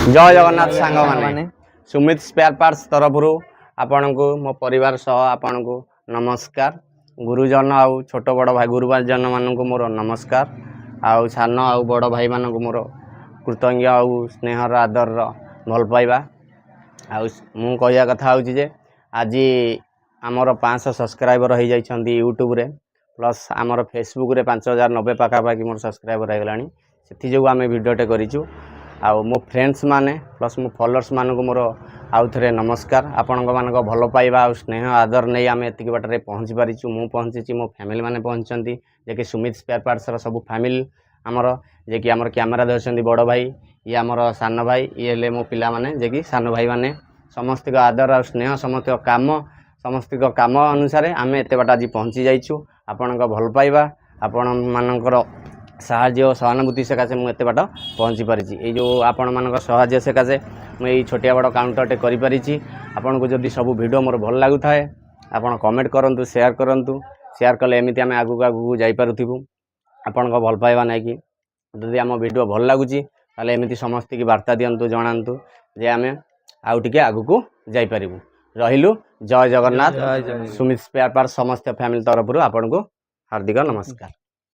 जय जगन्नाथ सांग माने सुमित स्पेयर पार्ट्स तरफ आपण को मो परिवार सह आपण को नमस्कार। गुरुजन आउ छोट बड़ भाई गुरुजन मान को मोर नमस्कार। आउ सान आउ बड़ भाई मान को मोर कृतज्ञ आउ स्नेहर आदर भल पाइबा। आउ मु कहया कथा हूँ जे आज आमर 500 सब्सक्राइबर हो जाइछंती यूट्यूब रे प्लस आमर फेसबुक रे 5090 पाखापाखि मोर सब्सक्राइबर हो गलानी। से जो आम भिडटे करूँ आउ मो फ्रेंड्स माने प्लस मो फॉलोअर्स मान को मोर आउ थे नमस्कार। आपण मानक भल पाइबा आ स्नेह आदर नहीं आम एति बाटर पहुँची पारिछु। मु पहुँची मो फैमिली माने पहुँचती जे कि सुमित स्पेयर पार्ट्स सब फैमिली आमर जे कि आमर कैमेरा धरछंती बड़ भाई ये आमर सान भाई ये ले मो पिला माने जे कि सान भाई माने समस्त आदर आ स्नेह समस्त काम अनुसार आम एत बाट आज पहुँची जाइछु। आपण भल पाइबा आपण मानकर साहाय्य और सहानुभूति सकाशे मुझे बाट पहुँची पारी। ये जो आपण मान साहाय्य सकाशे मुझे छोटिया बड़ काउंटरटे करी आपन को जदि सब वीडियो मोर भल लगु थाए आपण कमेंट करंतु शेयर कले एमती आम आगू आगू जापरूँ। आपण भल पाइबा नहीं कि जदि आम वीडियो भल लगुच ताले एमती समस्त की वार्ता दिंतु जनातु जे आम आउ टिके आगू को जापरू। रहिलु जय जगन्नाथ सुमित स्पेयर पार्ट्स समस्त फैमिली तरफ आपन को हार्दिक नमस्कार।